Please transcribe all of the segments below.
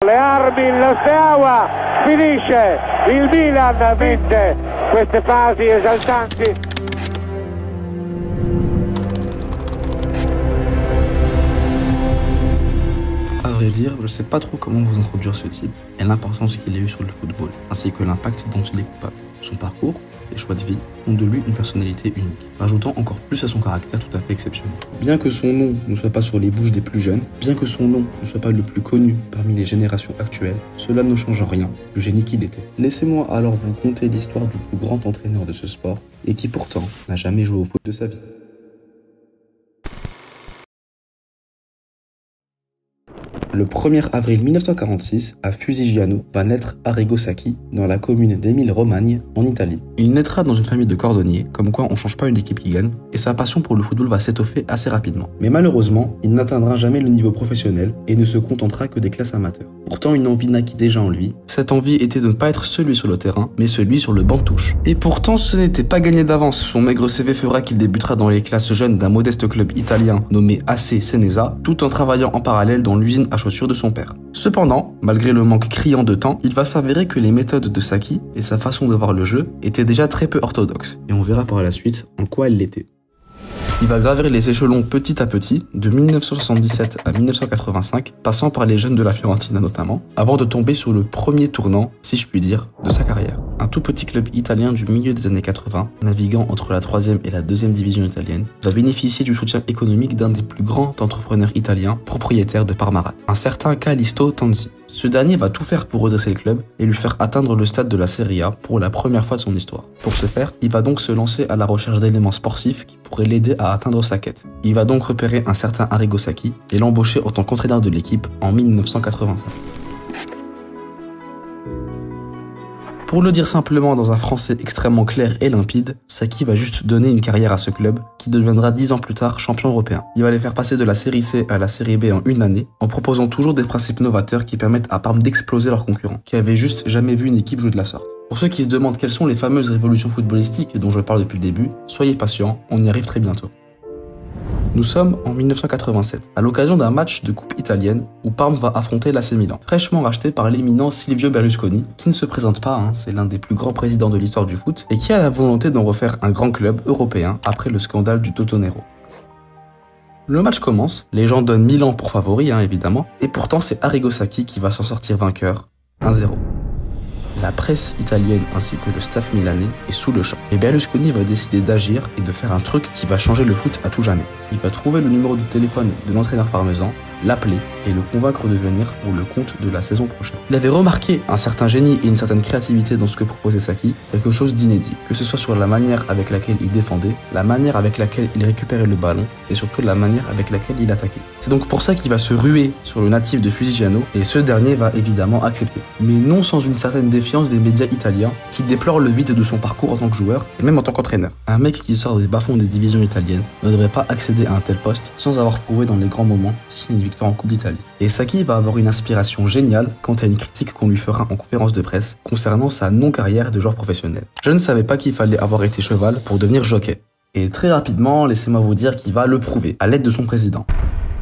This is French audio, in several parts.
Le armi, lo Steaua, finisce, il Milan vince queste fasi esaltanti. À vrai dire, je sais pas trop comment vous introduire ce type et l'importance qu'il a eu sur le football, ainsi que l'impact dont il est coupable. Son parcours, ses choix de vie ont de lui une personnalité unique, rajoutant encore plus à son caractère tout à fait exceptionnel. Bien que son nom ne soit pas sur les bouches des plus jeunes, bien que son nom ne soit pas le plus connu parmi les générations actuelles, cela ne change en rien le génie qu'il était. Laissez-moi alors vous conter l'histoire du plus grand entraîneur de ce sport et qui pourtant n'a jamais joué au foot de sa vie. Le 1er avril 1946, à Fusigiano, va naître Arrigo Sacchi dans la commune d'Émile-Romagne, en Italie. Il naîtra dans une famille de cordonniers, comme quoi on change pas une équipe qui gagne, et sa passion pour le football va s'étoffer assez rapidement. Mais malheureusement, il n'atteindra jamais le niveau professionnel et ne se contentera que des classes amateurs. Pourtant, une envie naquit déjà en lui. Cette envie était de ne pas être celui sur le terrain, mais celui sur le banc de touche. Et pourtant, ce n'était pas gagné d'avance. Son maigre CV fera qu'il débutera dans les classes jeunes d'un modeste club italien nommé AC Senesa, tout en travaillant en parallèle dans l'usine à chaussures de son père. Cependant, malgré le manque criant de temps, il va s'avérer que les méthodes de Sacchi et sa façon de voir le jeu étaient déjà très peu orthodoxes, et on verra par la suite en quoi elles l'étaient. Il va gravir les échelons petit à petit, de 1977 à 1985, passant par les jeunes de la Fiorentina notamment, avant de tomber sur le premier tournant, si je puis dire, de sa carrière. Un tout petit club italien du milieu des années 80, naviguant entre la 3e et la 2e division italienne, va bénéficier du soutien économique d'un des plus grands entrepreneurs italiens, propriétaire de Parmalat, un certain Callisto Tanzi. Ce dernier va tout faire pour redresser le club et lui faire atteindre le stade de la Serie A pour la première fois de son histoire. Pour ce faire, il va donc se lancer à la recherche d'éléments sportifs qui pourraient l'aider à atteindre sa quête. Il va donc repérer un certain Arrigo Sacchi et l'embaucher en tant qu'entraîneur de l'équipe en 1985. Pour le dire simplement dans un français extrêmement clair et limpide, Sacchi va juste donner une carrière à ce club qui deviendra 10 ans plus tard champion européen. Il va les faire passer de la série C à la série B en une année, en proposant toujours des principes novateurs qui permettent à Parme d'exploser leurs concurrents, qui avaient juste jamais vu une équipe jouer de la sorte. Pour ceux qui se demandent quelles sont les fameuses révolutions footballistiques dont je parle depuis le début, soyez patients, on y arrive très bientôt. Nous sommes en 1987, à l'occasion d'un match de coupe italienne où Parme va affronter l'AC Milan, fraîchement racheté par l'éminent Silvio Berlusconi, qui ne se présente pas, c'est l'un des plus grands présidents de l'histoire du foot, et qui a la volonté d'en refaire un grand club européen après le scandale du Totonero. Le match commence, les gens donnent Milan pour favori, évidemment, et pourtant c'est Arrigo Sacchi qui va s'en sortir vainqueur, 1-0. La presse italienne ainsi que le staff milanais est sous le choc. Et Berlusconi va décider d'agir et de faire un truc qui va changer le foot à tout jamais. Il va trouver le numéro de téléphone de l'entraîneur parmesan, l'appeler et le convaincre de venir pour le compte de la saison prochaine. Il avait remarqué un certain génie et une certaine créativité dans ce que proposait Sacchi, quelque chose d'inédit, que ce soit sur la manière avec laquelle il défendait, la manière avec laquelle il récupérait le ballon et surtout la manière avec laquelle il attaquait. C'est donc pour ça qu'il va se ruer sur le natif de Fusigiano et ce dernier va évidemment accepter. Mais non sans une certaine défiance des médias italiens qui déplorent le vide de son parcours en tant que joueur et même en tant qu'entraîneur. Un mec qui sort des bas-fonds des divisions italiennes ne devrait pas accéder à un tel poste sans avoir prouvé dans les grands moments, si ce n'est une victoire en Coupe d'Italie. Et Sacchi va avoir une inspiration géniale quant à une critique qu'on lui fera en conférence de presse concernant sa non-carrière de joueur professionnel. Je ne savais pas qu'il fallait avoir été cheval pour devenir jockey. Et très rapidement, laissez-moi vous dire qu'il va le prouver, à l'aide de son président.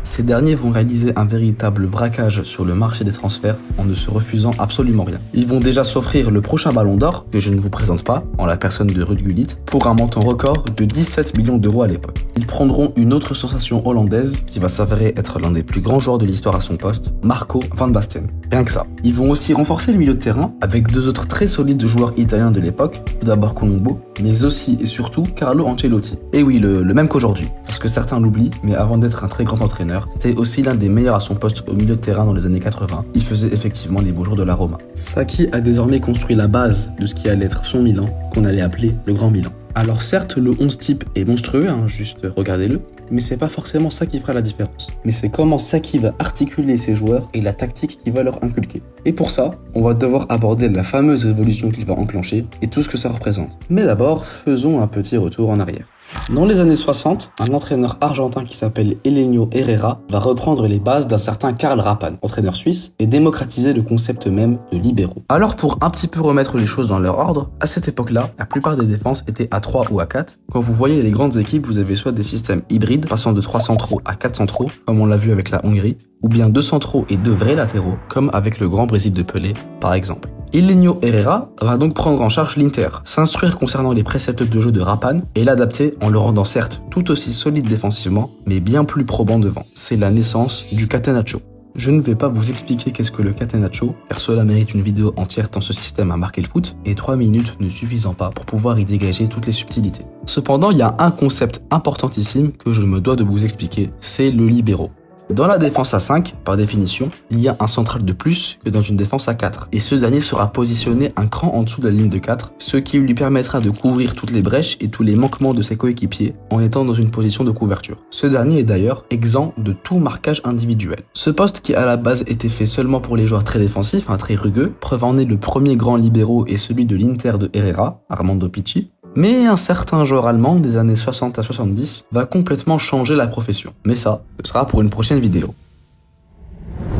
Ces derniers vont réaliser un véritable braquage sur le marché des transferts en ne se refusant absolument rien. Ils vont déjà s'offrir le prochain ballon d'or, que je ne vous présente pas, en la personne de Ruud Gullit, pour un montant record de 17 millions d'euros à l'époque. Ils prendront une autre sensation hollandaise qui va s'avérer être l'un des plus grands joueurs de l'histoire à son poste, Marco van Basten. Rien que ça. Ils vont aussi renforcer le milieu de terrain avec deux autres très solides joueurs italiens de l'époque, tout d'abord Colombo, mais aussi et surtout Carlo Ancelotti. Et oui, le même qu'aujourd'hui, parce que certains l'oublient, mais avant d'être un très grand entraîneur, c'était aussi l'un des meilleurs à son poste au milieu de terrain dans les années 80. Il faisait effectivement les beaux jours de la Roma. Sacchi a désormais construit la base de ce qui allait être son Milan, qu'on allait appeler le Grand Milan. Alors certes, le 11 type est monstrueux, juste regardez-le, mais c'est pas forcément ça qui fera la différence. Mais c'est comment Sacchi va articuler ses joueurs et la tactique qu'il va leur inculquer. Et pour ça, on va devoir aborder la fameuse révolution qu'il va enclencher et tout ce que ça représente. Mais d'abord, faisons un petit retour en arrière. Dans les années 60, un entraîneur argentin qui s'appelle Helenio Herrera va reprendre les bases d'un certain Karl Rappan, entraîneur suisse, et démocratiser le concept même de libéraux. Alors pour un petit peu remettre les choses dans leur ordre, à cette époque-là, la plupart des défenses étaient à 3 ou à 4. Quand vous voyez les grandes équipes, vous avez soit des systèmes hybrides, passant de 3 centraux à 4 centraux, comme on l'a vu avec la Hongrie, ou bien 2 centraux et 2 vrais latéraux, comme avec le Grand Brésil de Pelé, par exemple. Ilinho Herrera va donc prendre en charge l'Inter, s'instruire concernant les préceptes de jeu de Rapane et l'adapter en le rendant certes tout aussi solide défensivement, mais bien plus probant devant. C'est la naissance du Catenaccio. Je ne vais pas vous expliquer qu'est-ce que le Catenaccio, car cela mérite une vidéo entière tant ce système a marqué le foot, et 3 minutes ne suffisant pas pour pouvoir y dégager toutes les subtilités. Cependant, il y a un concept importantissime que je me dois de vous expliquer, c'est le libero. Dans la défense à 5, par définition, il y a un central de plus que dans une défense à 4, et ce dernier sera positionné un cran en dessous de la ligne de 4, ce qui lui permettra de couvrir toutes les brèches et tous les manquements de ses coéquipiers en étant dans une position de couverture. Ce dernier est d'ailleurs exempt de tout marquage individuel. Ce poste qui à la base était fait seulement pour les joueurs très défensifs, très rugueux, preuve en est le premier grand libéro et celui de l'Inter de Herrera, Armando Picci. Mais un certain joueur allemand des années 60 à 70 va complètement changer la profession. Mais ça, ce sera pour une prochaine vidéo.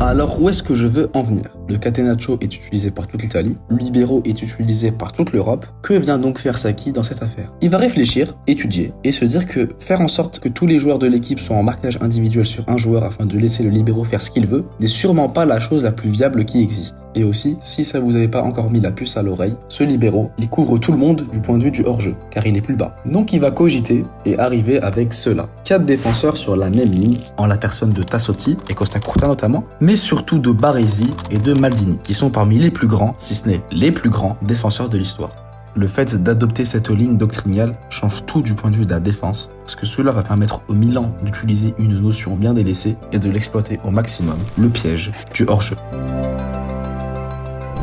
Alors où est-ce que je veux en venir? Le Catenaccio est utilisé par toute l'Italie, le libero est utilisé par toute l'Europe. Que vient donc faire Sacchi dans cette affaire? Il va réfléchir, étudier et se dire que faire en sorte que tous les joueurs de l'équipe soient en marquage individuel sur un joueur afin de laisser le libero faire ce qu'il veut n'est sûrement pas la chose la plus viable qui existe. Et aussi, si ça vous avait pas encore mis la puce à l'oreille, ce libero, il couvre tout le monde du point de vue du hors-jeu, car il est plus bas. Donc il va cogiter et arriver avec cela. 4 défenseurs sur la même ligne, en la personne de Tassotti et Costa Curta notamment, mais surtout de Baresi et de Maldini, qui sont parmi les plus grands, si ce n'est les plus grands défenseurs de l'histoire. Le fait d'adopter cette ligne doctrinale change tout du point de vue de la défense, parce que cela va permettre au Milan d'utiliser une notion bien délaissée et de l'exploiter au maximum, le piège du hors-jeu.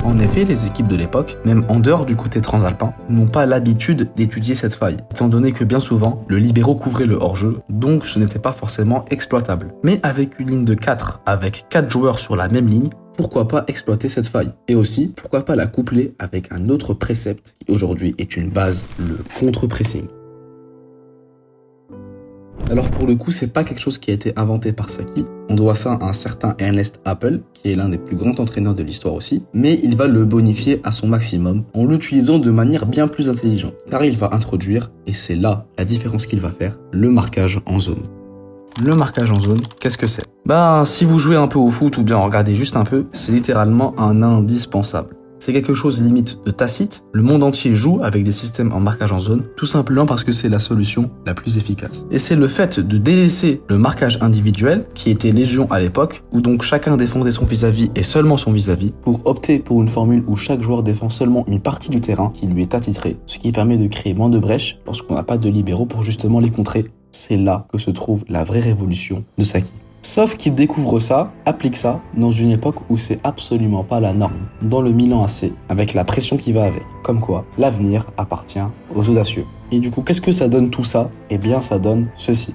En effet, les équipes de l'époque, même en dehors du côté transalpin, n'ont pas l'habitude d'étudier cette faille, étant donné que bien souvent, le libéro couvrait le hors-jeu, donc ce n'était pas forcément exploitable. Mais avec une ligne de 4, avec 4 joueurs sur la même ligne, pourquoi pas exploiter cette faille? Et aussi, pourquoi pas la coupler avec un autre précepte qui aujourd'hui est une base, le contre-pressing. Alors pour le coup, c'est pas quelque chose qui a été inventé par Sacchi. On doit ça à un certain Ernest Happel, qui est l'un des plus grands entraîneurs de l'histoire aussi, mais il va le bonifier à son maximum en l'utilisant de manière bien plus intelligente. Car il va introduire, et c'est là la différence qu'il va faire, le marquage en zone. Le marquage en zone, qu'est-ce que c'est? Si vous jouez un peu au foot ou bien en regardez juste un peu, c'est littéralement un indispensable. C'est quelque chose limite de tacite, le monde entier joue avec des systèmes en marquage en zone, tout simplement parce que c'est la solution la plus efficace. Et c'est le fait de délaisser le marquage individuel, qui était légion à l'époque, où donc chacun défendait son vis-à-vis et seulement son vis-à-vis, pour opter pour une formule où chaque joueur défend seulement une partie du terrain qui lui est attitrée, ce qui permet de créer moins de brèches lorsqu'on n'a pas de libéraux pour justement les contrer. C'est là que se trouve la vraie révolution de Sacchi. Sauf qu'il découvre ça, applique ça, dans une époque où c'est absolument pas la norme, dans le Milan AC, avec la pression qui va avec. Comme quoi, l'avenir appartient aux audacieux. Et du coup, qu'est-ce que ça donne tout ça? Eh bien, ça donne ceci.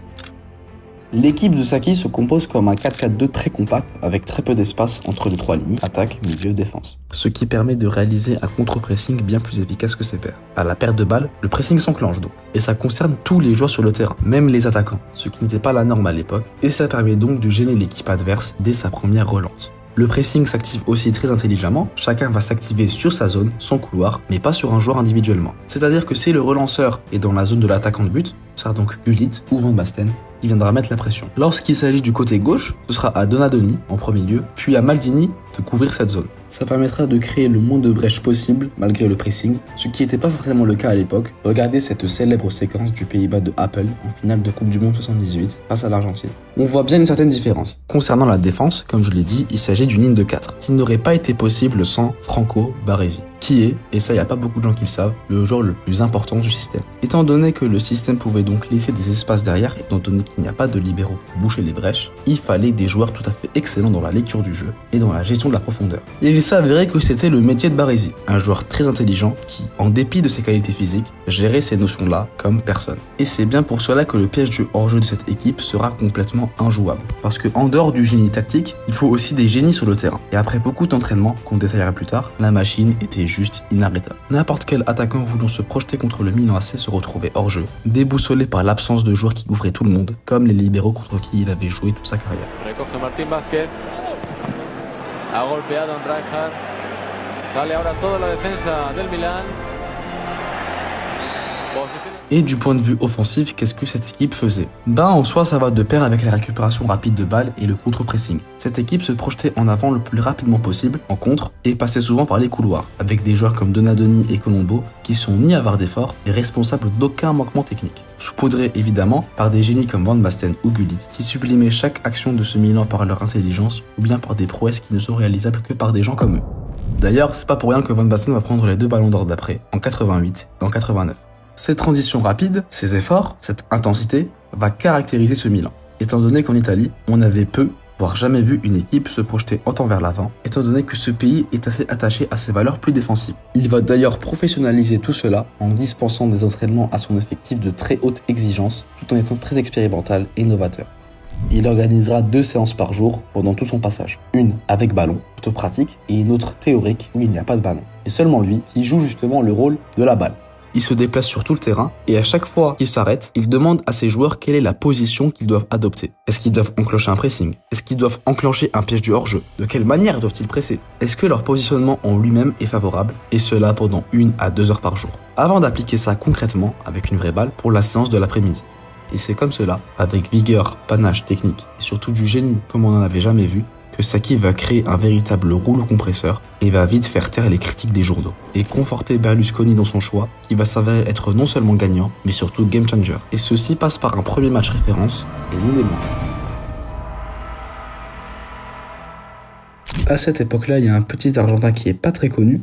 L'équipe de Sacchi se compose comme un 4-4-2 très compact, avec très peu d'espace entre les 3 lignes, attaque, milieu, défense. Ce qui permet de réaliser un contre-pressing bien plus efficace que ses pairs. À la perte de balle, le pressing s'enclenche donc. Et ça concerne tous les joueurs sur le terrain, même les attaquants, ce qui n'était pas la norme à l'époque, et ça permet donc de gêner l'équipe adverse dès sa première relance. Le pressing s'active aussi très intelligemment, chacun va s'activer sur sa zone, son couloir, mais pas sur un joueur individuellement. C'est-à-dire que si le relanceur est dans la zone de l'attaquant de but, ce sera donc Gullit ou Van Basten qui viendra mettre la pression. Lorsqu'il s'agit du côté gauche, ce sera à Donadoni en premier lieu, puis à Maldini de couvrir cette zone. Ça permettra de créer le moins de brèches possible malgré le pressing, ce qui n'était pas forcément le cas à l'époque. Regardez cette célèbre séquence du Pays-Bas de Happel en finale de Coupe du Monde 78 face à l'Argentine. On voit bien une certaine différence. Concernant la défense, comme je l'ai dit, il s'agit d'une ligne de 4 qui n'aurait pas été possible sans Franco Baresi, qui est, et ça y a pas beaucoup de gens qui le savent, le joueur le plus important du système. Étant donné que le système pouvait donc laisser des espaces derrière, étant donné qu'il n'y a pas de libéraux pour boucher les brèches, il fallait des joueurs tout à fait excellents dans la lecture du jeu et dans la gestion de la profondeur. Et il s'avérait que c'était le métier de Baresi, un joueur très intelligent qui, en dépit de ses qualités physiques, gérait ces notions-là comme personne. Et c'est bien pour cela que le piège du hors-jeu de cette équipe sera complètement injouable. Parce que en dehors du génie tactique, il faut aussi des génies sur le terrain. Et après beaucoup d'entraînement, qu'on détaillera plus tard, la machine était juste inarrêtable. N'importe quel attaquant voulant se projeter contre le Milan AC se retrouvait hors jeu, déboussolé par l'absence de joueurs qui couvraient tout le monde, comme les libéraux contre qui il avait joué toute sa carrière. Recoge Martín Vázquez, ha golpeado en Rijkaard, sale ahora toda la defensa del Milan. Posición... Et du point de vue offensif, qu'est-ce que cette équipe faisait? En soi, ça va de pair avec la récupération rapide de balles et le contre-pressing. Cette équipe se projetait en avant le plus rapidement possible, en contre, et passait souvent par les couloirs, avec des joueurs comme Donadoni et Colombo, qui sont ni avares d'efforts, et responsables d'aucun manquement technique. Saupoudrés évidemment par des génies comme Van Basten ou Gullit, qui sublimaient chaque action de ce Milan par leur intelligence, ou bien par des prouesses qui ne sont réalisables que par des gens comme eux. D'ailleurs, c'est pas pour rien que Van Basten va prendre les 2 ballons d'or d'après, en 88 et en 89. Cette transition rapide, ces efforts, cette intensité, va caractériser ce Milan. Étant donné qu'en Italie, on avait peu, voire jamais vu une équipe se projeter autant vers l'avant, étant donné que ce pays est assez attaché à ses valeurs plus défensives. Il va d'ailleurs professionnaliser tout cela en dispensant des entraînements à son effectif de très haute exigence, tout en étant très expérimental et novateur. Il organisera 2 séances par jour pendant tout son passage. Une avec ballon, plutôt pratique, et une autre théorique où il n'y a pas de ballon. Et seulement lui qui joue justement le rôle de la balle. Il se déplace sur tout le terrain et à chaque fois qu'il s'arrête, il demande à ses joueurs quelle est la position qu'ils doivent adopter. Est-ce qu'ils doivent enclencher un pressing? Est-ce qu'ils doivent enclencher un piège du hors-jeu? De quelle manière doivent-ils presser? Est-ce que leur positionnement en lui-même est favorable? Et cela pendant 1 à 2 heures par jour. Avant d'appliquer ça concrètement avec une vraie balle pour la séance de l'après-midi. Et c'est comme cela, avec vigueur, panache, technique et surtout du génie comme on n'en avait jamais vu, que Sacchi va créer un véritable rouleau compresseur et va vite faire taire les critiques des journaux et conforter Berlusconi dans son choix qui va s'avérer être non seulement gagnant mais surtout game changer. Et ceci passe par un premier match référence et nous les moindres. À cette époque-là, il y a un petit Argentin qui est pas très connu,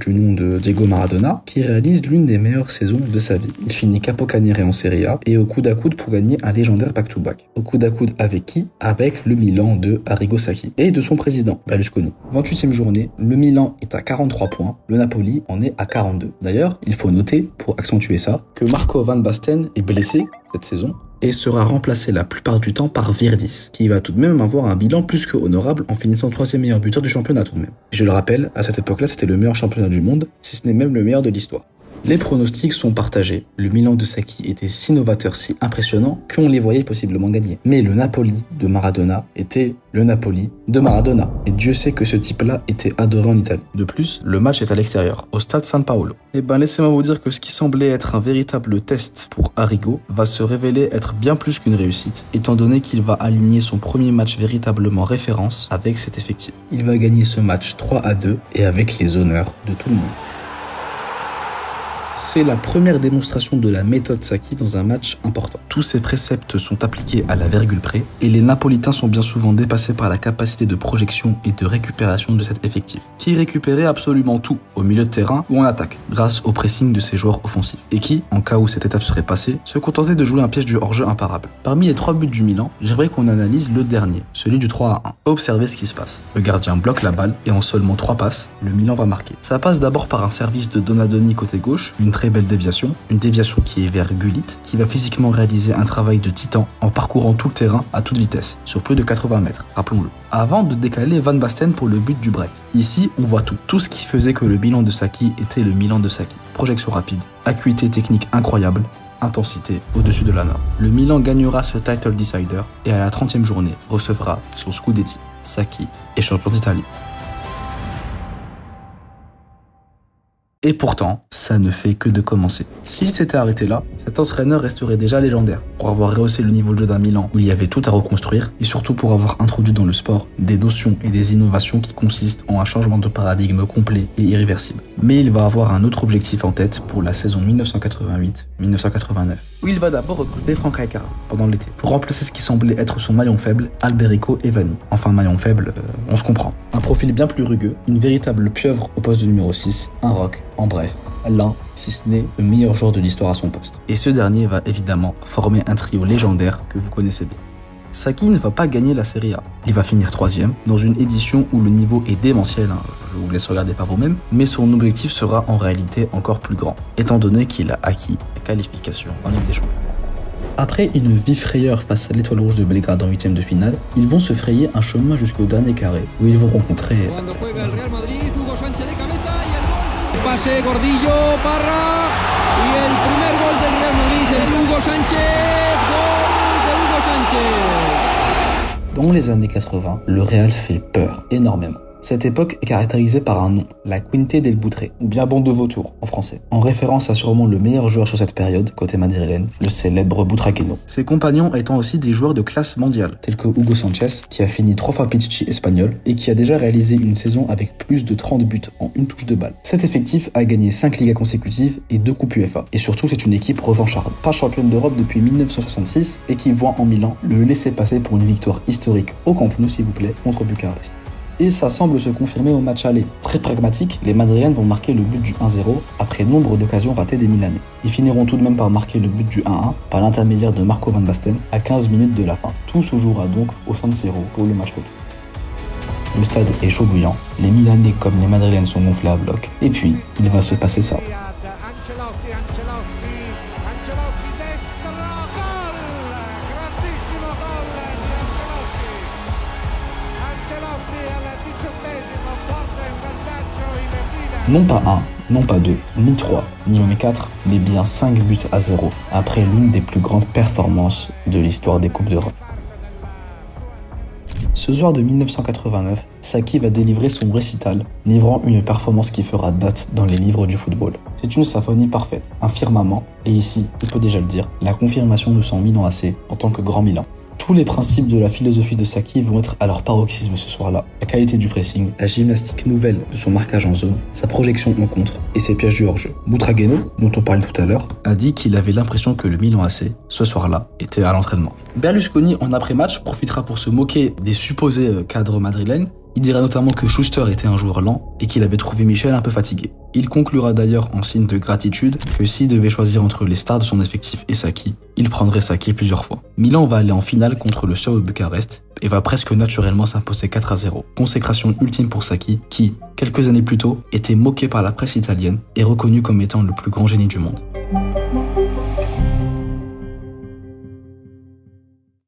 du nom de Diego Maradona, qui réalise l'une des meilleures saisons de sa vie. Il finit capocannieré en Serie A et au coude à coude pour gagner un légendaire back-to-back. Au coude à coude avec qui? Avec le Milan de Arrigo Sacchi et de son président, Berlusconi. 28e journée, le Milan est à 43 points, le Napoli en est à 42. D'ailleurs, il faut noter, pour accentuer ça, que Marco Van Basten est blessé cette saison et sera remplacé la plupart du temps par Virdis, qui va tout de même avoir un bilan plus que honorable en finissant 3e meilleur buteur du championnat tout de même. Et je le rappelle, à cette époque-là, c'était le meilleur championnat du monde, si ce n'est même le meilleur de l'histoire. Les pronostics sont partagés. Le Milan de Sacchi était si novateur, si impressionnant qu'on les voyait possiblement gagner. Mais le Napoli de Maradona était le Napoli de Maradona. Et Dieu sait que ce type-là était adoré en Italie. De plus, le match est à l'extérieur, au stade San Paolo. Et laissez-moi vous dire que ce qui semblait être un véritable test pour Arrigo va se révéler être bien plus qu'une réussite, étant donné qu'il va aligner son premier match véritablement référence avec cet effectif. Il va gagner ce match 3-2 et avec les honneurs de tout le monde. C'est la première démonstration de la méthode Sacchi dans un match important. Tous ces préceptes sont appliqués à la virgule près et les Napolitains sont bien souvent dépassés par la capacité de projection et de récupération de cet effectif, qui récupérait absolument tout, au milieu de terrain ou en attaque, grâce au pressing de ses joueurs offensifs, et qui, en cas où cette étape serait passée, se contentait de jouer un piège du hors-jeu imparable. Parmi les 3 buts du Milan, j'aimerais qu'on analyse le dernier, celui du 3-1. Observez ce qui se passe. Le gardien bloque la balle et en seulement 3 passes, le Milan va marquer. Ça passe d'abord par un service de Donadoni côté gauche, une très belle déviation, une déviation qui est vers Gullit, qui va physiquement réaliser un travail de titan en parcourant tout le terrain à toute vitesse, sur plus de 80 mètres, rappelons-le, avant de décaler Van Basten pour le but du break. Ici, on voit tout ce qui faisait que le Milan de Sacchi était le Milan de Sacchi. Projection rapide, acuité technique incroyable, intensité au-dessus de la norme. Le Milan gagnera ce title decider et à la 30e journée recevra son Scudetti. Sacchi est champion d'Italie. Et pourtant, ça ne fait que de commencer. S'il s'était arrêté là, cet entraîneur resterait déjà légendaire, pour avoir rehaussé le niveau de jeu d'un Milan où il y avait tout à reconstruire, et surtout pour avoir introduit dans le sport des notions et des innovations qui consistent en un changement de paradigme complet et irréversible. Mais il va avoir un autre objectif en tête pour la saison 1988-1989, où il va d'abord recruter Franck Rijkaard pendant l'été, pour remplacer ce qui semblait être son maillon faible, Alberico Evani. Enfin, maillon faible, on se comprend. Un profil bien plus rugueux, une véritable pieuvre au poste de numéro 6, un rock. En bref, l'un, si ce n'est le meilleur joueur de l'histoire à son poste. Et ce dernier va évidemment former un trio légendaire que vous connaissez bien. Sacchi ne va pas gagner la Serie A. Il va finir 3e, dans une édition où le niveau est démentiel, je vous laisse regarder par vous-même, mais son objectif sera en réalité encore plus grand, étant donné qu'il a acquis la qualification en Ligue des Champions. Après une vive frayeur face à l'Étoile Rouge de Belgrade en 8e de finale, ils vont se frayer un chemin jusqu'au dernier carré, où ils vont rencontrer... Pase Gordillo, Parra y el primer gol del Real Madrid, el Hugo Sánchez, gol de Hugo Sánchez. Dans les années 80, le Real fait peur, énormément. Cette époque est caractérisée par un nom, la Quinte del Butre, ou bien bande de vautours en français, en référence à sûrement le meilleur joueur sur cette période, côté madrilène, le célèbre Butragueño. Ses compagnons étant aussi des joueurs de classe mondiale, tels que Hugo Sanchez, qui a fini 3 fois Pichichi espagnol et qui a déjà réalisé une saison avec plus de 30 buts en une touche de balle. Cet effectif a gagné 5 Ligas consécutives et 2 Coupes UEFA. Et surtout, c'est une équipe revancharde, pas championne d'Europe depuis 1966 et qui voit en Milan le laisser passer pour une victoire historique au Camp Nou, s'il vous plaît, contre Bucarest. Et ça semble se confirmer au match aller. Très pragmatique, les Madrilènes vont marquer le but du 1-0 après nombre d'occasions ratées des Milanais. Ils finiront tout de même par marquer le but du 1-1 par l'intermédiaire de Marco Van Basten à 15 minutes de la fin. Tout se jouera donc au San Siro pour le match retour. Le stade est chaud bouillant, les Milanais comme les Madrilènes sont gonflés à bloc, et puis il va se passer ça. Non pas 1, non pas 2, ni 3, ni même 4, mais bien 5 buts à 0, après l'une des plus grandes performances de l'histoire des Coupes d'Europe. Ce soir de 1989, Sacchi va délivrer son récital, livrant une performance qui fera date dans les livres du football. C'est une symphonie parfaite, un firmament, et ici, on peut déjà le dire, la confirmation de son Milan AC en tant que grand Milan. Tous les principes de la philosophie de Sacchi vont être à leur paroxysme ce soir-là. La qualité du pressing, la gymnastique nouvelle de son marquage en zone, sa projection en contre et ses pièges du hors-jeu. Butragueño, dont on parlait tout à l'heure, a dit qu'il avait l'impression que le Milan AC, ce soir-là, était à l'entraînement. Berlusconi, en après-match, profitera pour se moquer des supposés cadres madrilènes. Il dira notamment que Schuster était un joueur lent et qu'il avait trouvé Michel un peu fatigué. Il conclura d'ailleurs en signe de gratitude que s'il devait choisir entre les stars de son effectif et Sacchi, il prendrait Sacchi plusieurs fois. Milan va aller en finale contre le Steaua Bucarest et va presque naturellement s'imposer 4-0. Consécration ultime pour Sacchi qui, quelques années plus tôt, était moqué par la presse italienne et reconnu comme étant le plus grand génie du monde.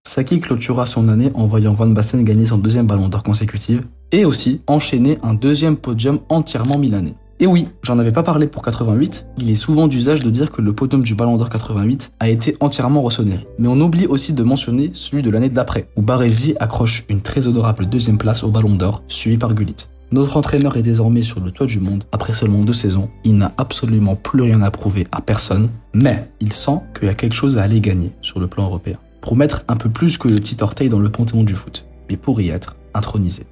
Sacchi clôtura son année en voyant Van Basten gagner son 2e ballon d'or consécutif et aussi enchaîner un 2e podium entièrement milanais. Et oui, j'en avais pas parlé pour 88, il est souvent d'usage de dire que le podium du ballon d'or 88 a été entièrement rossoneri. Mais on oublie aussi de mentionner celui de l'année d'après, où Baresi accroche une très honorable 2e place au ballon d'or, suivi par Gullit. Notre entraîneur est désormais sur le toit du monde après seulement 2 saisons, il n'a absolument plus rien à prouver à personne, mais il sent qu'il y a quelque chose à aller gagner sur le plan européen. Pour mettre un peu plus que le petit orteil dans le panthéon du foot, mais pour y être intronisé.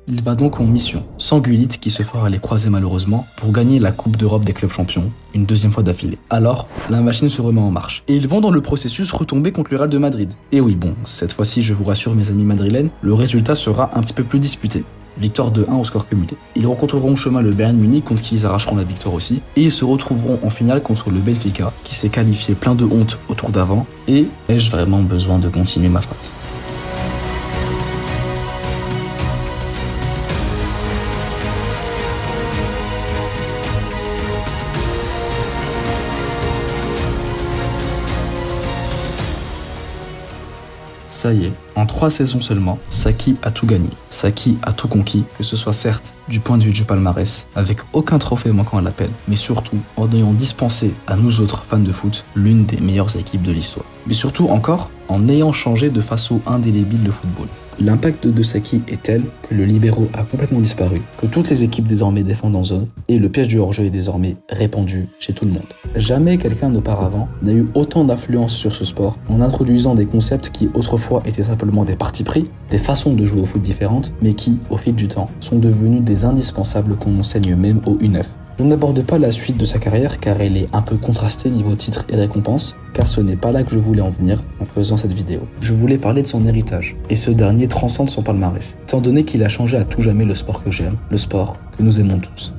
Il va donc en mission, sans Gullit qui se fera les croiser malheureusement, pour gagner la Coupe d'Europe des clubs champions, une 2e fois d'affilée. Alors, la machine se remet en marche, et ils vont dans le processus retomber contre le Real de Madrid. Et oui bon, cette fois-ci je vous rassure mes amis madrilènes, le résultat sera un petit peu plus disputé. Victoire de 1 au score cumulé. Ils rencontreront en chemin le Bayern Munich contre qui ils arracheront la victoire aussi, et ils se retrouveront en finale contre le Benfica, qui s'est qualifié plein de honte au tour d'avant, et ai-je vraiment besoin de continuer ma phrase ? Ça y est, en 3 saisons seulement, Sacchi a tout gagné. Sacchi a tout conquis, que ce soit certes du point de vue du palmarès, avec aucun trophée manquant à l'appel, mais surtout en ayant dispensé à nous autres fans de foot l'une des meilleures équipes de l'histoire. Mais surtout encore, en ayant changé de façon indélébile le football. L'impact de Sacchi est tel que le libéro a complètement disparu, que toutes les équipes désormais défendent en zone, et le piège du hors-jeu est désormais répandu chez tout le monde. Jamais quelqu'un auparavant n'a eu autant d'influence sur ce sport en introduisant des concepts qui autrefois étaient simplement des partis pris, des façons de jouer au foot différentes, mais qui, au fil du temps, sont devenus des indispensables qu'on enseigne même au U9. Je n'aborde pas la suite de sa carrière car elle est un peu contrastée niveau titres et récompenses, car ce n'est pas là que je voulais en venir en faisant cette vidéo. Je voulais parler de son héritage, et ce dernier transcende son palmarès, étant donné qu'il a changé à tout jamais le sport que j'aime, le sport que nous aimons tous.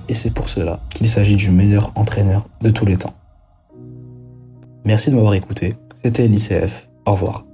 Et c'est pour cela qu'il s'agit du meilleur entraîneur de tous les temps. Merci de m'avoir écouté, c'était l'ICF, au revoir.